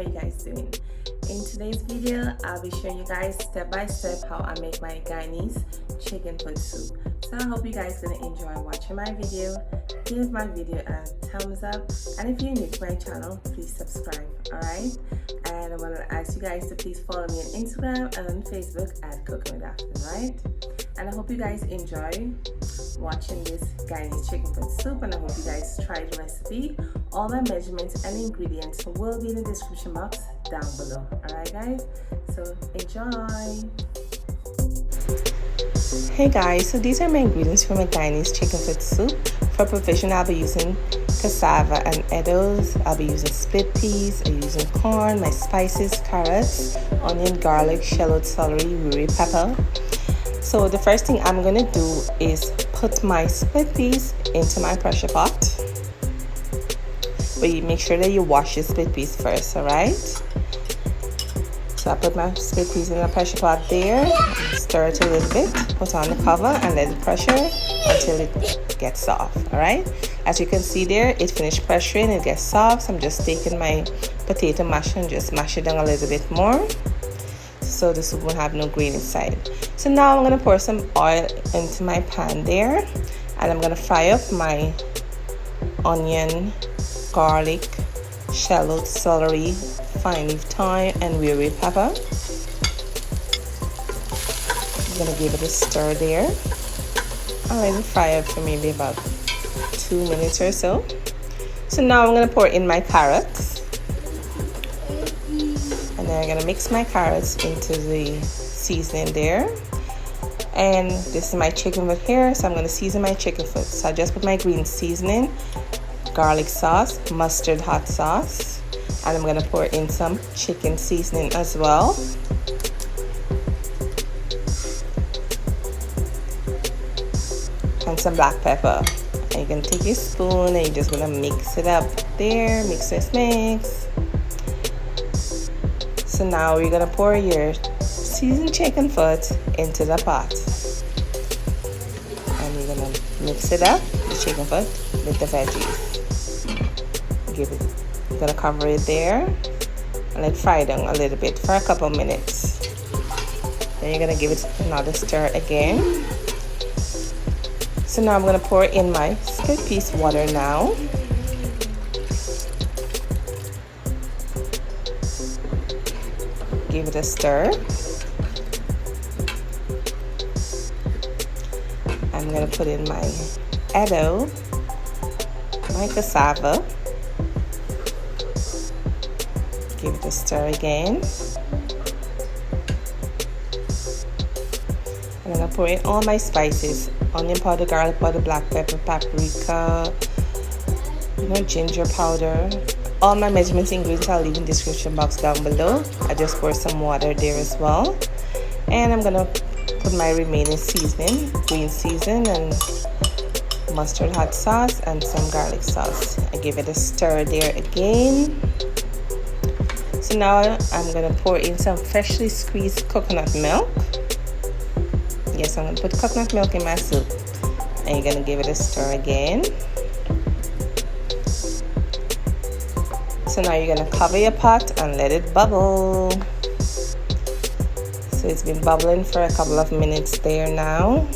how you guys doing? In today's video, I'll be showing you guys step by step how I make my Guyanese chicken foot soup. So I hope you guys gonna enjoy watching my video. Give my video a thumbs up, and if you're new to my channel, please subscribe. Alright, and I want to ask you guys to please follow me on Instagram and on Facebook at Cooking with Afton, right? And I hope you guys enjoy watching this Guyanese chicken foot soup, and I hope you guys try the recipe. All my measurements and ingredients will be in the description box down below. Alright guys, so enjoy. Hey guys, so these are my ingredients for my Guyanese chicken foot soup. For provision, I'll be using cassava and eddos. I'll be using split peas, I'm using corn, my spices, carrots, onion, garlic, shallot, celery, pepper. So the first thing I'm going to do is put my split peas into my pressure pot. But you make sure that you wash your split peas first, alright? So I put my split peas in the pressure pot there, stir it a little bit, put on the cover and let it pressure until it gets soft, alright? As you can see there, it finished pressuring, it gets soft, so I'm just taking my potato masher and just mash it down a little bit more so the soup won't have no grain inside. So now I'm going to pour some oil into my pan there, and I'm going to fry up my onion, garlic, shallot, celery, fine leaf thyme, and pepper. I'm going to give it a stir there and let it fry up for maybe about 2 minutes or so. So now I'm going to pour in my carrots, and then I'm going to mix my carrots into the seasoning there. And this is my chicken foot here, so I'm going to season my chicken foot. So I just put my green seasoning, garlic sauce, mustard hot sauce, and I'm going to pour in some chicken seasoning as well. And some black pepper. And you're going to take your spoon and you're just going to mix it up there, mix. So now you're going to pour your seasoned chicken foot into the pot. And you're going to mix it up, the chicken foot, with the veggies. You're going to cover it there and let it fry down a little bit for a couple minutes. Then you're going to give it another stir again. So now I'm going to pour in my split piece water now. Give it a stir. I'm going to put in my Eddo, my cassava. Give it a stir again. I'm going to pour in all my spices: onion powder, garlic powder, black pepper, paprika, ginger powder. All my measurements ingredients I'll leave in the description box down below. I just pour some water there as well. And I'm going to put my remaining seasoning, green season and mustard hot sauce and some garlic sauce. I give it a stir there again. So now I'm going to pour in some freshly squeezed coconut milk. Yes, I'm going to put coconut milk in my soup. And you're going to give it a stir again. So now you're going to cover your pot and let it bubble. So it's been bubbling for a couple of minutes there now.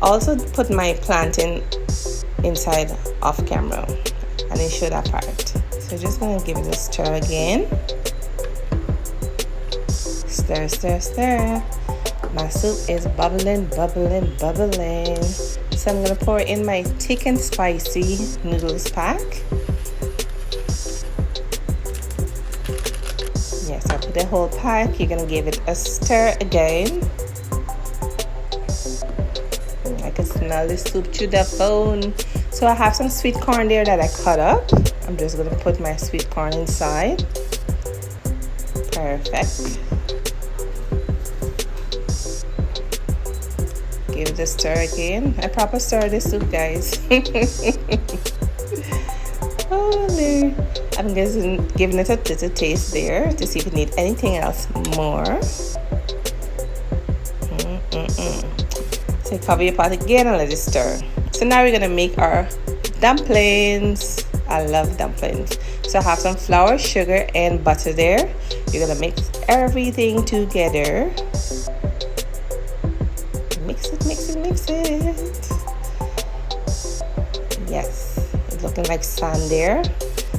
Also put my plantain inside off camera, and it should that part. So just going to give it a stir again. Stir, stir, stir. My soup is bubbling. So I'm going to pour in my thick and spicy noodles pack. Yes, I put the whole pack. You're going to give it a stir again. I can smell the soup through the phone. So I have some sweet corn there that I cut up. I'm just going to put my sweet corn inside. Perfect. Give it a stir again. I proper stir this soup, guys. Holy. I'm just giving it a little taste there to see if it needs anything else more. So cover your pot again and let it stir. So now we're going to make our dumplings. I love dumplings. So I have some flour, sugar, and butter there. You're gonna mix everything together. Mix it, mix it, mix it. Yes, it's looking like sand there.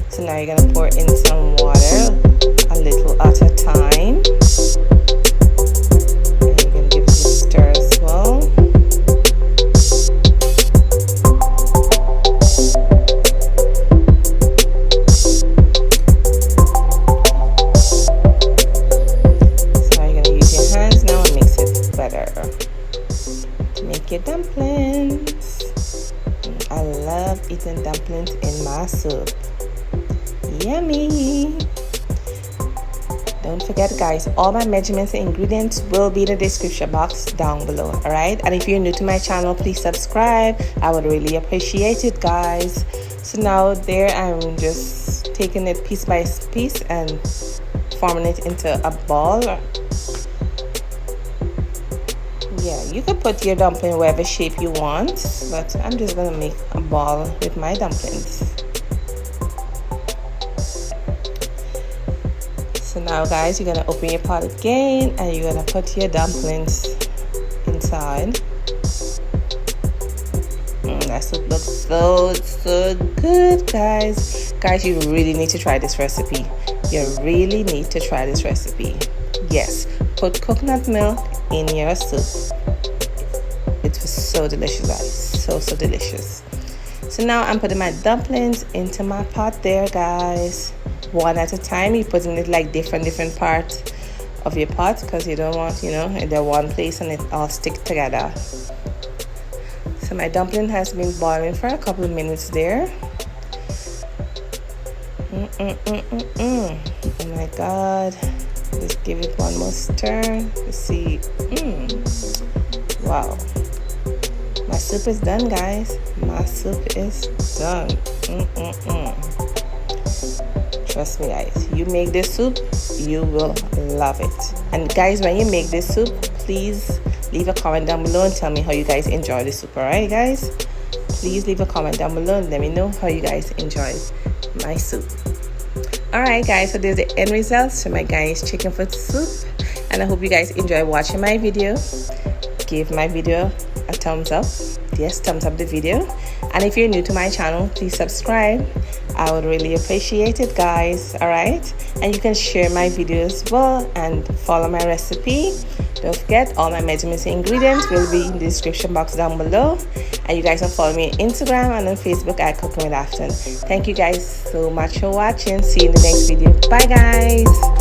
So now you're gonna pour in some water, a little at a time. And you're gonna give it a stir as well. So now you're gonna use your hands now and mix it better to make your dumplings. I love eating dumplings in my soup. Yummy. Don't forget, guys, all my measurements and ingredients will be in the description box down below. All right, and if you're new to my channel, please subscribe. I would really appreciate it, guys. So now there, I'm just taking it piece by piece and forming it into a ball. Yeah, you can put your dumpling whatever shape you want, but I'm just gonna make a ball with my dumplings. So now, guys, you're gonna open your pot again and you're gonna put your dumplings inside. That soup looks so good, guys. Guys, you really need to try this recipe. You really need to try this recipe. Yes, put coconut milk in your soup. It was so delicious, guys. So delicious. So now I'm putting my dumplings into my pot there, guys. One at a time. You're putting it like different parts of your pot because you don't want, they're one place and it all stick together. So my dumpling has been boiling for a couple of minutes there. Oh my god. Just give it one more stir to see. Wow. My soup is done, guys. My soup is done. Trust me, guys. You make this soup, you will love it. And guys, when you make this soup, please leave a comment down below and tell me how you guys enjoy the soup. Alright, guys? Please leave a comment down below and let me know how you guys enjoy my soup. Alright, guys, so there's the end results for my Guyanese chicken foot soup. And I hope you guys enjoy watching my video. Give my video a thumbs up. Yes, thumbs up the video. And if you're new to my channel, please subscribe. I would really appreciate it, guys. Alright, and you can share my video as well and follow my recipe. Don't forget, all my measurements and ingredients will be in the description box down below. And you guys can follow me on Instagram and on Facebook at Cooking with Afton. Thank you guys so much for watching. See you in the next video. Bye, guys.